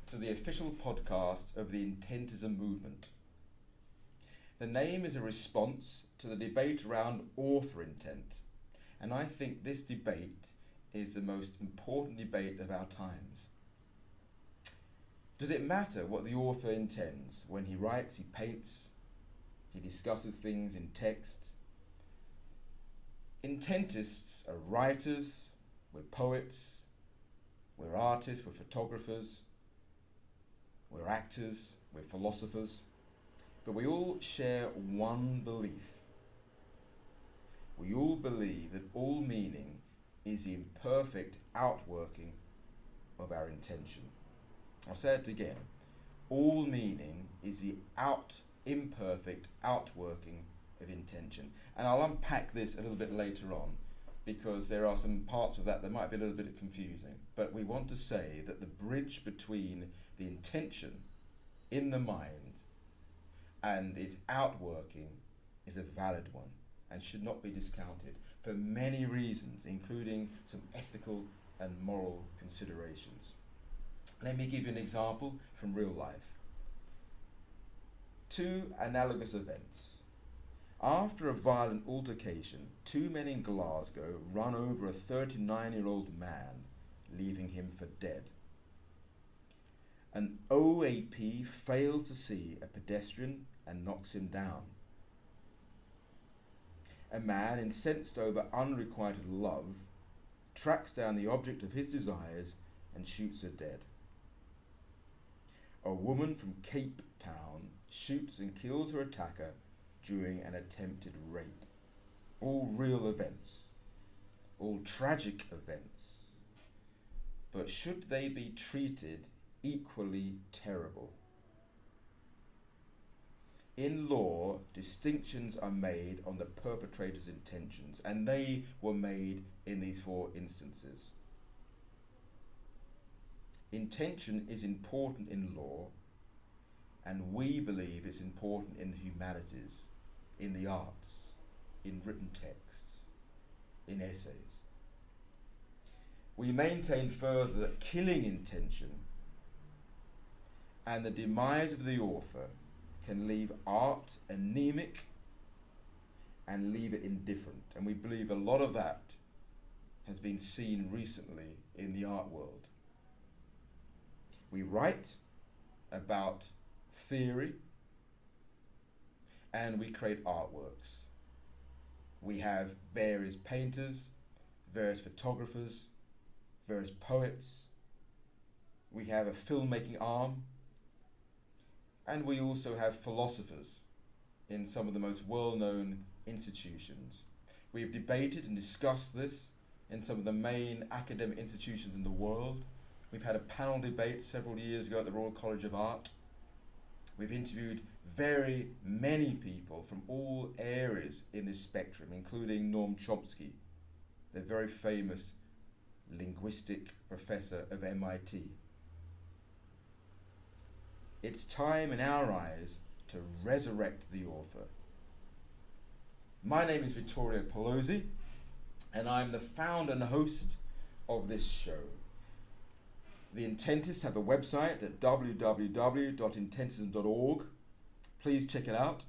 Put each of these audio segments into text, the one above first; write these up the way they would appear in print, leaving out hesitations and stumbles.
to the official podcast of the Intentism movement. The name is a response to the debate around author intent, and I think this debate is the most important debate of our times. Does it matter what the author intends when he writes, he paints, he discusses things in text? Intentists are writers, we're poets, we're artists, we're photographers, we're actors, we're philosophers, but we all share one belief. We all believe that all meaning is the imperfect outworking of our intention. I'll say it again. All meaning is the imperfect outworking of intention. And I'll unpack this a little bit later on, because there are some parts of that might be a little bit confusing. But we want to say that the bridge between the intention in the mind and its outworking is a valid one and should not be discounted for many reasons, including some ethical and moral considerations. Let me give you an example from real life. Two analogous events. After a violent altercation, two men in Glasgow run over a 39-year-old man, leaving him for dead. An OAP fails to see a pedestrian and knocks him down. A man incensed over unrequited love tracks down the object of his desires and shoots her dead. A woman from Cape Town shoots and kills her attacker during an attempted rape. All real events, all tragic events, but should they be treated equally terrible? In law, distinctions are made on the perpetrator's intentions, and they were made in these four instances. Intention is important in law, and we believe it's important in the humanities, in the arts, in written texts, in essays. We maintain further that killing intention and the demise of the author can leave art anemic and leave it indifferent. And we believe a lot of that has been seen recently in the art world. We write about theory and we create artworks. We have various painters, various photographers, various poets. We have a filmmaking arm, and we also have philosophers in some of the most well-known institutions. We have debated and discussed this in some of the main academic institutions in the world. We've had a panel debate several years ago at the Royal College of Art. We've interviewed very many people from all areas in this spectrum, including Noam Chomsky, the very famous linguistic professor of MIT. It's time in our eyes to resurrect the author. My name is Vittorio Pelosi, and I'm the founder and host of this show. The Intentists have a website at www.intentism.org. Please check it out.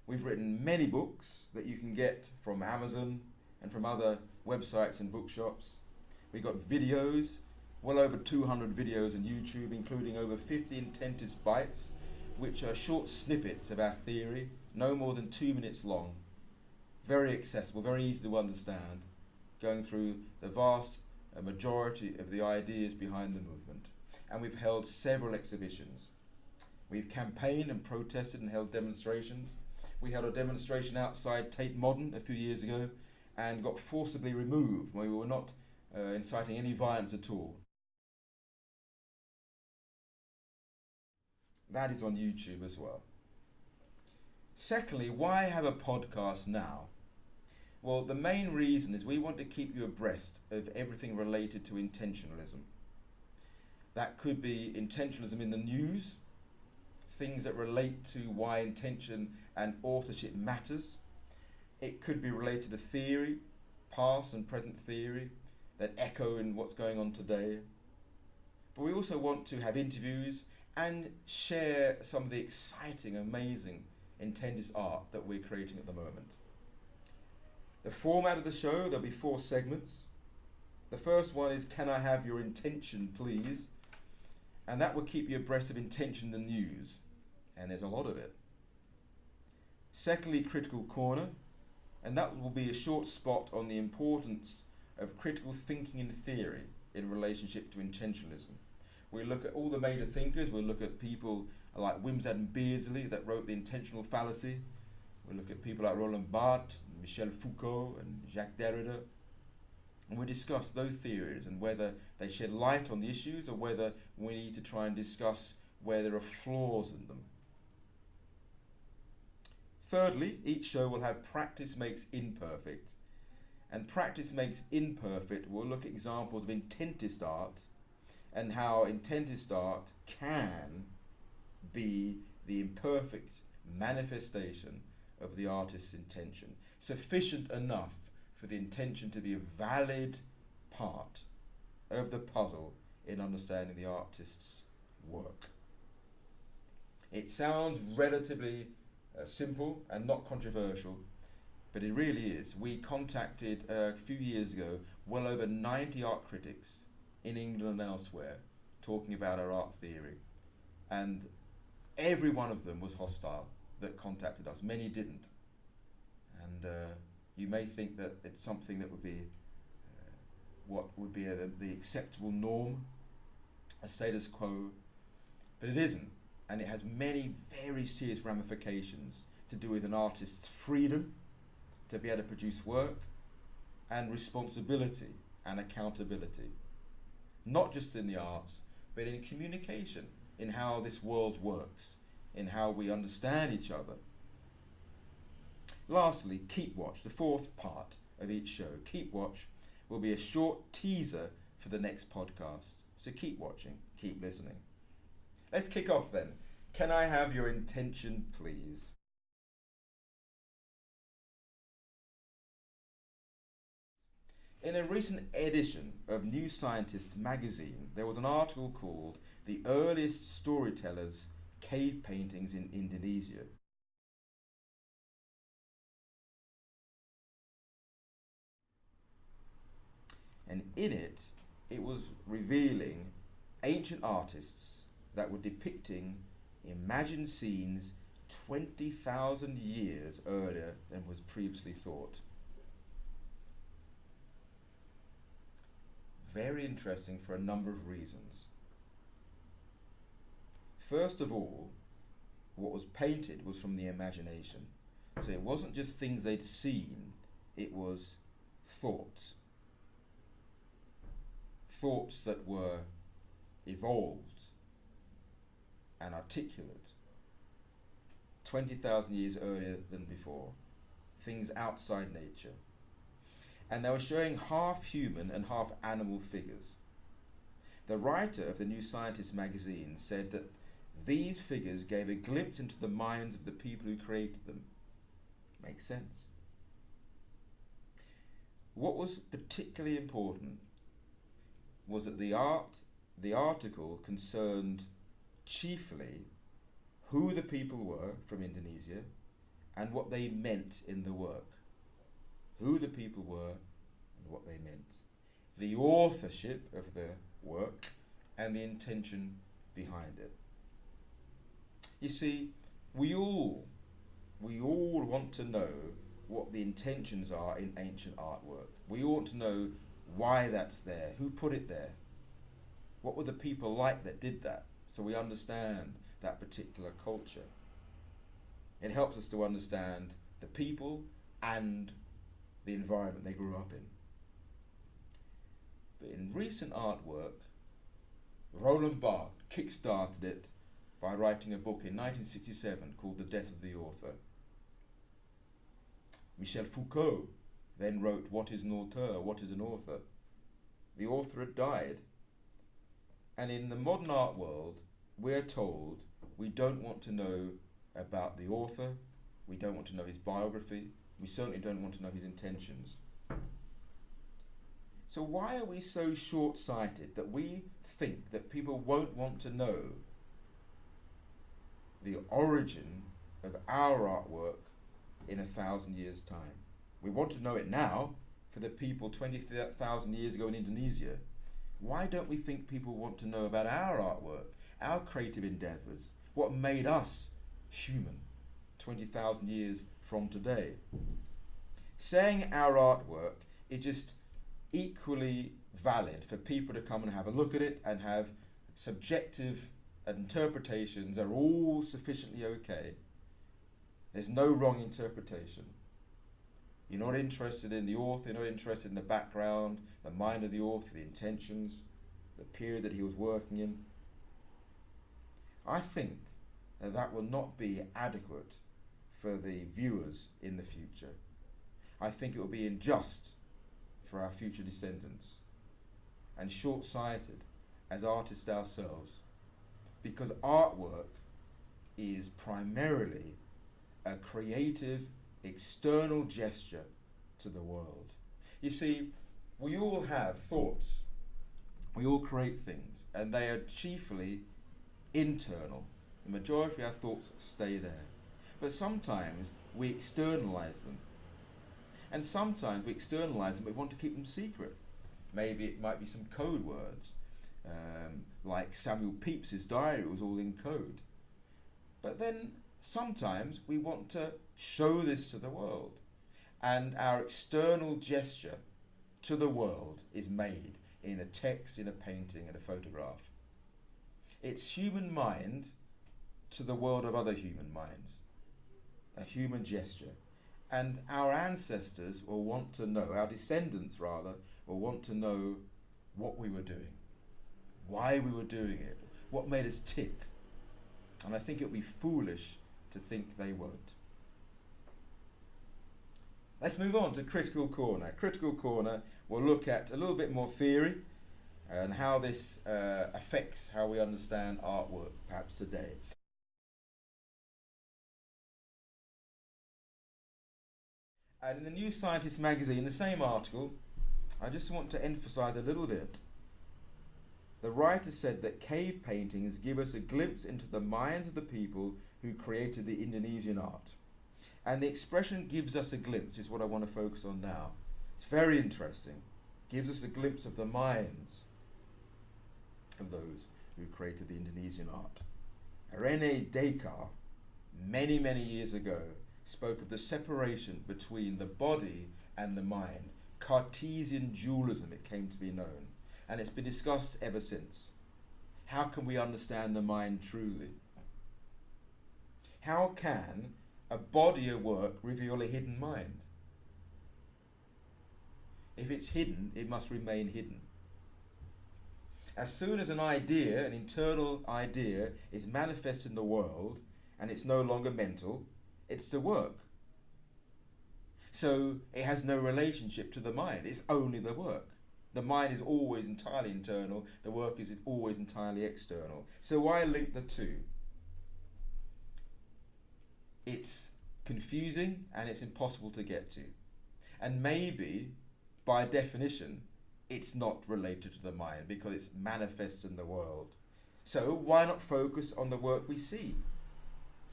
We've written many books that you can get from Amazon and from other websites and bookshops. We've got videos, well over 200 videos on YouTube, including over 50 Intentist Bites, which are short snippets of our theory, no more than 2 minutes long. Very accessible, very easy to understand, going through the vast majority of the ideas behind the movement. And we've held several exhibitions. We've campaigned and protested and held demonstrations. We held a demonstration outside Tate Modern a few years ago and got forcibly removed when we were not inciting any violence at all. That is on YouTube as well. Secondly, why have a podcast now? Well, the main reason is we want to keep you abreast of everything related to intentionalism. That could be intentionalism in the news, things that relate to why intention and authorship matters. It could be related to theory, past and present theory, that echo in what's going on today. But we also want to have interviews and share some of the exciting, amazing Intentist art that we're creating at the moment. The format of the show, there'll be 4 segments. The first one is, Can I Have Your Intention, Please? And that will keep you abreast of intention in the news. And there's a lot of it. Secondly, Critical Corner. And that will be a short spot on the importance of critical thinking and theory in relationship to intentionalism. We'll look at all the major thinkers. We'll look at people like Wimsatt and Beardsley that wrote The Intentional Fallacy. We'll look at people like Roland Barthes, Michel Foucault and Jacques Derrida. And we'll discuss those theories and whether they shed light on the issues or whether we need to try and discuss where there are flaws in them. Thirdly, each show will have Practice Makes Imperfect. And Practice Makes Imperfect will look at examples of Intentist art and how Intentist art can be the imperfect manifestation of the artist's intention, sufficient enough for the intention to be a valid part of the puzzle in understanding the artist's work. It sounds relatively simple and not controversial, but it really is. We contacted a few years ago well over 90 art critics in England and elsewhere talking about our art theory, and every one of them was hostile that contacted us. Many didn't, and you may think that it's something that would be what would be the acceptable norm, a status quo, but it isn't. And it has many very serious ramifications to do with an artist's freedom to be able to produce work and responsibility and accountability. Not just in the arts, but in communication, in how this world works, in how we understand each other. Lastly, Keep Watch, the 4th part of each show. Keep Watch will be a short teaser for the next podcast. So keep watching, keep listening. Let's kick off then. Can I have your intention, please? In a recent edition of New Scientist magazine, there was an article called The Earliest Storytellers' Cave Paintings in Indonesia. And in it, it was revealing ancient artists that were depicting imagined scenes 20,000 years earlier than was previously thought. Very interesting for a number of reasons. First of all, what was painted was from the imagination. So it wasn't just things they'd seen, it was thoughts. Thoughts that were evolved and articulate 20,000 years earlier than before. Things outside nature. And they were showing half human and half animal figures. The writer of the New Scientist magazine said that these figures gave a glimpse into the minds of the people who created them. Makes sense. What was particularly important was that the article concerned chiefly who the people were from Indonesia and what they meant in the work. Who the people were and what they meant. The authorship of the work and the intention behind it. You see, we all want to know what the intentions are in ancient artwork. We want to know why that's there, who put it there, what were the people like that did that, so we understand that particular culture. It helps us to understand the people and the environment they grew up in. But in recent artwork, Roland Barthes kick-started it by writing a book in 1967 called The Death of the Author. Michel Foucault then wrote What is an auteur? What is an author? The author had died. And in the modern art world, we're told we don't want to know about the author, we don't want to know his biography, we certainly don't want to know his intentions. So why are we so short-sighted that we think that people won't want to know the origin of our artwork in 1,000 years' time. We want to know it now for the people 20,000 years ago in Indonesia. Why don't we think people want to know about our artwork, our creative endeavours, what made us human 20,000 years from today? Saying our artwork is just equally valid for people to come and have a look at it and have subjective interpretations are all sufficiently okay. There's no wrong interpretation. You're not interested in the author, you're not interested in the background, the mind of the author, the intentions, the period that he was working in. I think that that will not be adequate for the viewers in the future. I think it will be unjust for our future descendants and short-sighted as artists ourselves, because artwork is primarily a creative external gesture to the world. You see, we all have thoughts, we all create things, and they are chiefly internal. The majority of our thoughts stay there. But sometimes we externalize them. And sometimes we externalize them but we want to keep them secret. Maybe it might be some code words, like Samuel Pepys's diary was all in code. But then sometimes we want to show this to the world, and our external gesture to the world is made in a text, in a painting, in a photograph. It's human mind to the world of other human minds, a human gesture. And our ancestors will want to know, our descendants rather, will want to know what we were doing, why we were doing it, what made us tick. And I think it would be foolish to think they won't. Let's move on to Critical Corner. Critical Corner will look at a little bit more theory and how this affects how we understand artwork perhaps today. And in the New Scientist magazine, the same article, I just want to emphasize a little bit. The writer said that cave paintings give us a glimpse into the minds of the people who created the Indonesian art. And the expression "gives us a glimpse" is what I want to focus on now. It's very interesting. Gives us a glimpse of the minds of those who created the Indonesian art. René Descartes, many, many years ago, spoke of the separation between the body and the mind. Cartesian Dualism, it came to be known. And it's been discussed ever since. How can we understand the mind truly? How can a body of work reveal a hidden mind? If it's hidden, it must remain hidden. As soon as an idea, an internal idea, is manifest in the world, and it's no longer mental, it's the work. So it has no relationship to the mind, it's only the work. The mind is always entirely internal, the work is always entirely external. So why link the two? It's confusing and it's impossible to get to. And maybe, by definition, it's not related to the mind because it's manifest in the world. So why not focus on the work we see?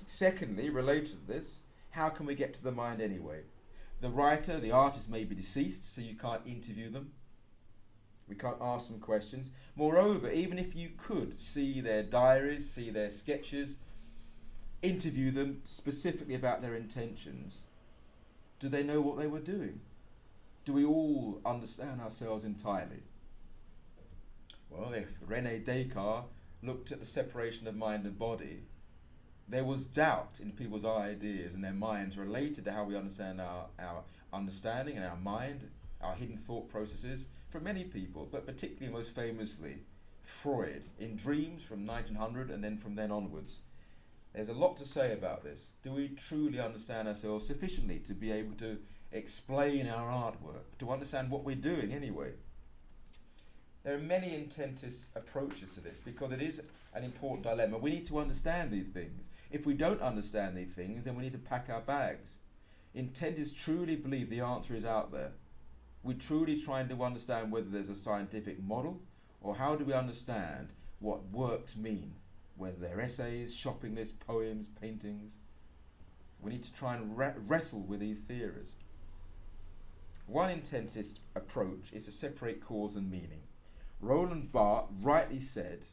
Secondly, related to this, how can we get to the mind anyway? The writer, the artist may be deceased, so you can't interview them. We can't ask them questions. Moreover, even if you could see their diaries, see their sketches, interview them specifically about their intentions, do they know what they were doing? Do we all understand ourselves entirely? Well, if René Descartes looked at the separation of mind and body, there was doubt in people's ideas and their minds related to how we understand our understanding and our mind, our hidden thought processes, for many people, but particularly most famously Freud in Dreams from 1900 and then from then onwards. There's a lot to say about this. Do we truly understand ourselves sufficiently to be able to explain our artwork, to understand what we're doing anyway? There are many intentist approaches to this because it is an important dilemma. We need to understand these things. If we don't understand these things, then we need to pack our bags. Intentists truly believe the answer is out there. We're truly trying to understand whether there's a scientific model or how do we understand what works mean, whether they're essays, shopping lists, poems, paintings. We need to try and wrestle with these theories. One intentist approach is to separate cause and meaning. Roland Barthes rightly said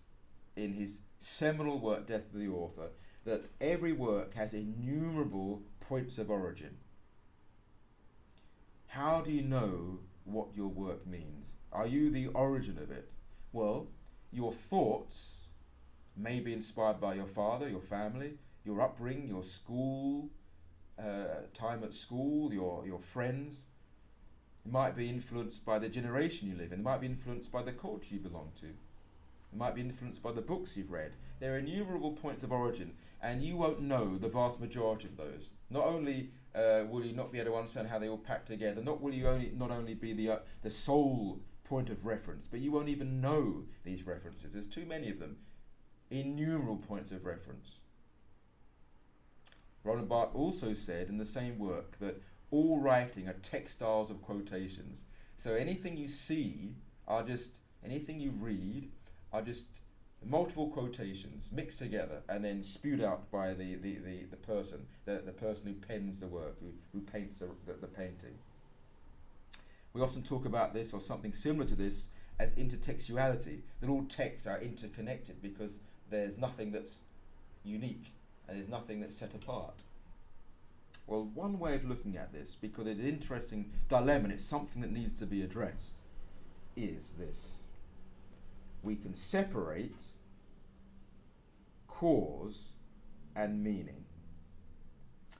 in his seminal work, Death of the Author, that every work has innumerable points of origin. How do you know what your work means? Are you the origin of it? Well, your thoughts may be inspired by your father, your family, your upbringing, your school, time at school, your friends. It might be influenced by the generation you live in. It might be influenced by the culture you belong to. It might be influenced by the books you've read. There are innumerable points of origin, and you won't know the vast majority of those. Not only will you not be able to understand how they all pack together, not only be the sole point of reference, but you won't even know these references. There's too many of them. Innumerable points of reference. Roland Barthes also said in the same work that all writing are textiles of quotations. So anything you see anything you read are just multiple quotations mixed together and then spewed out by the person who pens the work, who paints the painting. We often talk about this, or something similar to this, as intertextuality, that all texts are interconnected because there's nothing that's unique and there's nothing that's set apart. Well, one way of looking at this, because it's an interesting dilemma and it's something that needs to be addressed, is this. We can separate cause and meaning.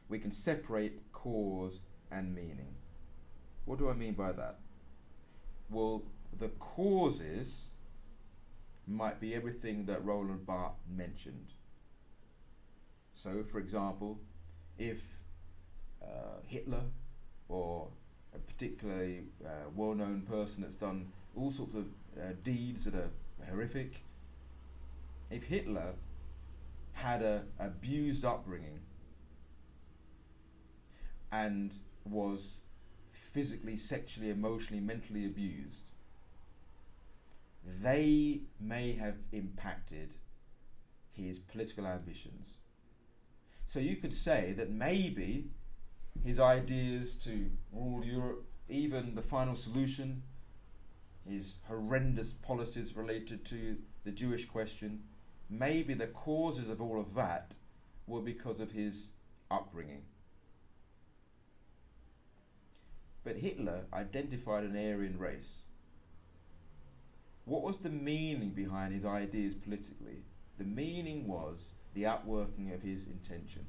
We can separate cause and meaning. What do I mean by that? Well, the causes might be everything that Roland Barthes mentioned. So, for example, if Hitler, or a particularly well-known person that's done all sorts of deeds that are horrific, if Hitler had an abused upbringing and was physically, sexually, emotionally, mentally abused, they may have impacted his political ambitions. So you could say that maybe his ideas to rule Europe, even the final solution, his horrendous policies related to the Jewish question, maybe the causes of all of that were because of his upbringing. But Hitler identified an Aryan race. What was the meaning behind his ideas politically? The meaning was the outworking of his intention.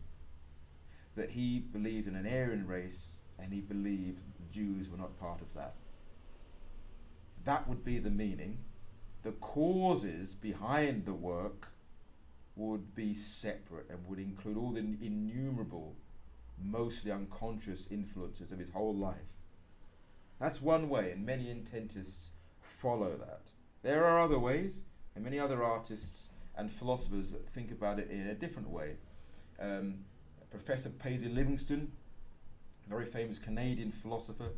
That he believed in an Aryan race and he believed the Jews were not part of that. That would be the meaning. The causes behind the work would be separate and would include all the innumerable, mostly unconscious influences of his whole life. That's one way, and many intentists follow that. There are other ways, and many other artists and philosophers think about it in a different way. Professor Paisley Livingston, a very famous Canadian philosopher,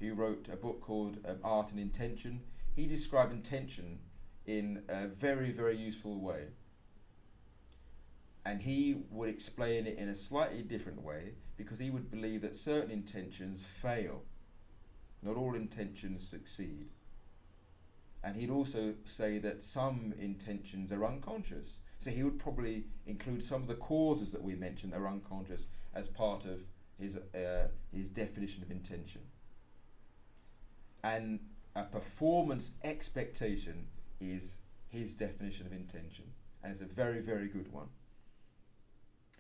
who wrote a book called Art and Intention. He described intention in a very, very useful way. And he would explain it in a slightly different way, because he would believe that certain intentions fail. Not all intentions succeed. And he'd also say that some intentions are unconscious. So he would probably include some of the causes that we mentioned that are unconscious as part of his definition of intention. And a performance expectation is his definition of intention, and it's a very, very good one.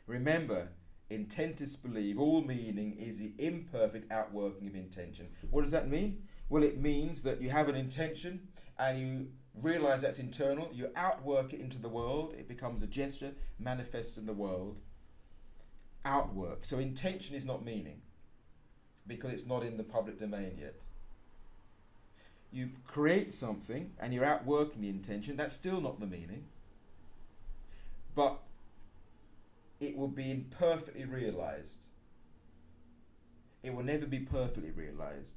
Remember, intentists believe all meaning is the imperfect outworking of intention. What does that mean? Well, it means that you have an intention and you realize that's internal, you outwork it into the world, it becomes a gesture, manifests in the world. Outwork. So intention is not meaning, because it's not in the public domain yet. You create something and you're outworking the intention, that's still not the meaning, but it will be imperfectly realized. It will never be perfectly realized,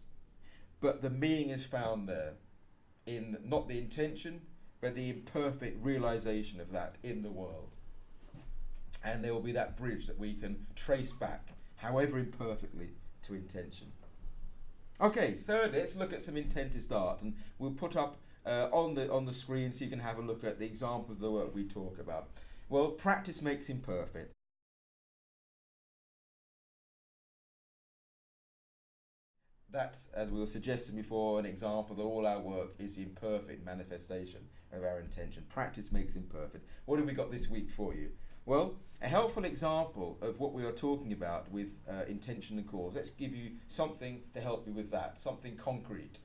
but the meaning is found there. in not the intention, but the imperfect realization of that in the world. And there will be that bridge that we can trace back, however imperfectly, to intention. Okay, thirdly, let's look at some intentist art, and we'll put up on the screen so you can have a look at the examples of the work we talk about. Well, practice makes imperfect. That's, as we were suggesting before, an example that all our work is the imperfect manifestation of our intention. Practice makes imperfect. What have we got this week for you? Well, a helpful example of what we are talking about with intention and cause. Let's give you something to help you with that, something concrete.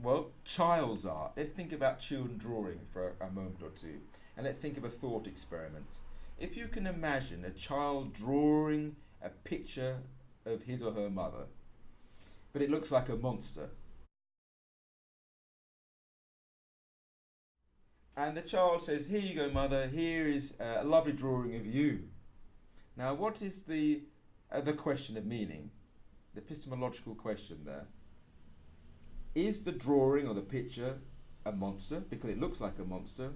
Well, child's art. Let's think about children drawing for a moment or two. And let's think of a thought experiment. If you can imagine a child drawing a picture of his or her mother, but it looks like a monster. And the child says, "Here you go, mother, here is a lovely drawing of you." Now, what is the question of meaning? The epistemological question there. Is the drawing or the picture a monster, because it looks like a monster,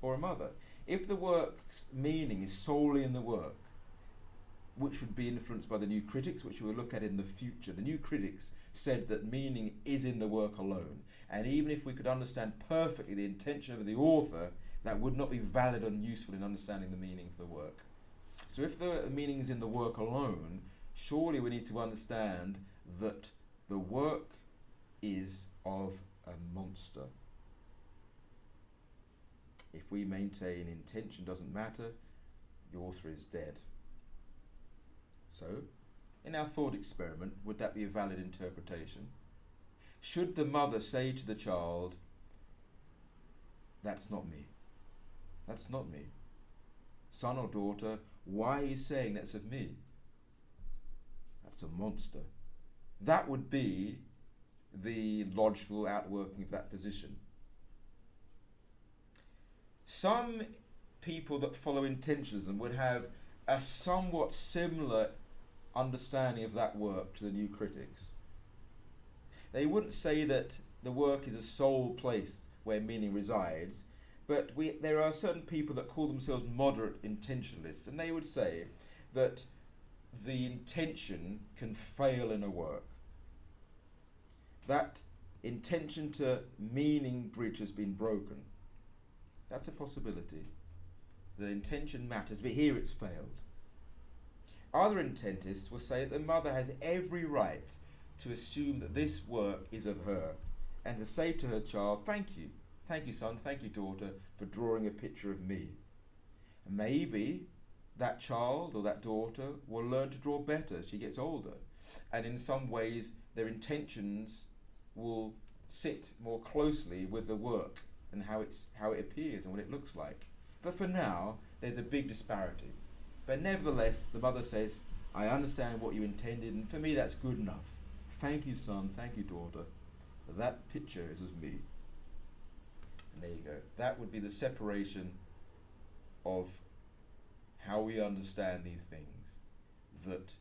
or a mother? If the work's meaning is solely in the work, which would be influenced by the new critics, which we will look at in the future. The new critics said that meaning is in the work alone. And even if we could understand perfectly the intention of the author, that would not be valid and useful in understanding the meaning of the work. So if the meaning is in the work alone, surely we need to understand that the work is of a monster. If we maintain intention doesn't matter, the author is dead. So, in our thought experiment, would that be a valid interpretation? Should the mother say to the child, "That's not me. That's not me. Son or daughter, why are you saying that's of me? That's a monster." That would be the logical outworking of that position. Some people that follow intentionalism would have a somewhat similar understanding of that work to the new critics. They wouldn't say that the work is a sole place where meaning resides, but there are certain people that call themselves moderate intentionalists, and they would say that the intention can fail in a work. That intention to meaning bridge has been broken. That's a possibility. The intention matters, but here it's failed. Other intentists will say that the mother has every right to assume that this work is of her, and to say to her child, "Thank you son, thank you daughter, for drawing a picture of me." Maybe that child or that daughter will learn to draw better as she gets older, and in some ways their intentions will sit more closely with the work and how it appears and what it looks like. But for now, there's a big disparity. But nevertheless, the mother says, "I understand what you intended, and for me that's good enough. Thank you, son, thank you, daughter. That picture is of me." And there you go. That would be the separation of how we understand these things. That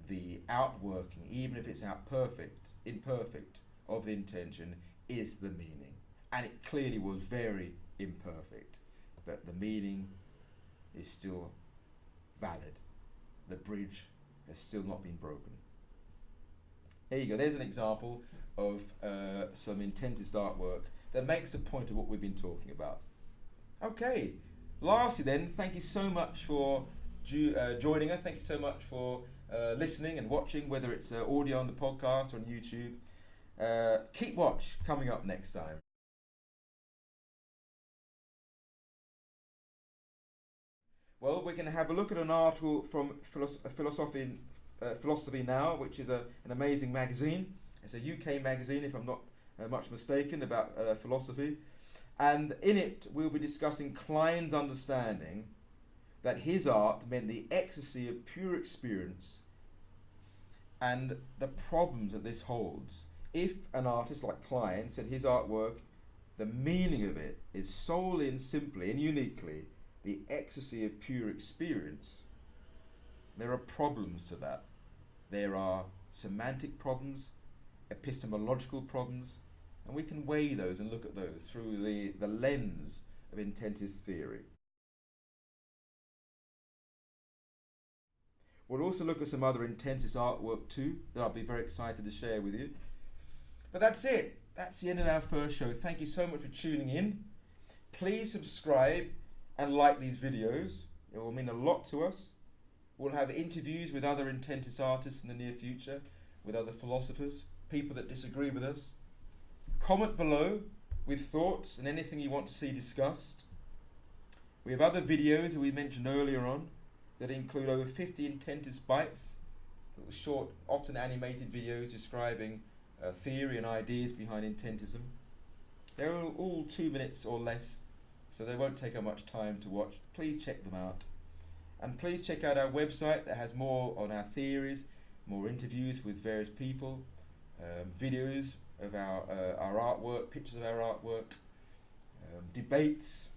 the outworking, even if it's imperfect, of the intention is the meaning. And it clearly was very imperfect. But the meaning is still valid. The bridge has still not been broken. There you go. There's an example of some intentist artwork that makes a point of what we've been talking about. Okay. Lastly then, thank you so much for joining us. Thank you so much for listening and watching, whether it's audio on the podcast or on YouTube. Keep watch coming up next time. Well, we're going to have a look at an article from Philosophy Now, which is an amazing magazine. It's a UK magazine, if I'm not much mistaken, about philosophy. And in it, we'll be discussing Klein's understanding that his art meant the ecstasy of pure experience and the problems that this holds. If an artist like Klein said his artwork, the meaning of it is solely and simply and uniquely the ecstasy of pure experience, there are problems to that. There are semantic problems, epistemological problems, And we can weigh those and look at those through the lens of intentist theory. We'll also look at some other intentist artwork too that I'll be very excited to share with you. But that's it. That's the end of our first show. Thank you so much for tuning in. Please subscribe and like these videos. It will mean a lot to us. We'll have interviews with other intentist artists in the near future, with other philosophers, people that disagree with us. Comment below with thoughts and anything you want to see discussed. We have other videos that we mentioned earlier on that include over 50 Intentist Bites, little short, often animated videos describing theory and ideas behind intentism. They're all 2 minutes or less, so they won't take up much time to watch. Please check them out. And please check out our website that has more on our theories, more interviews with various people, videos of our artwork, pictures of our artwork, debates,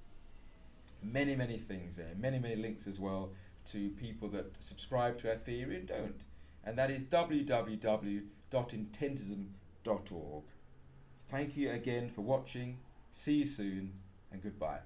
many things there, many links as well to people that subscribe to our theory and don't. And that is www.intentism.org. Thank you again for watching. See you soon and goodbye.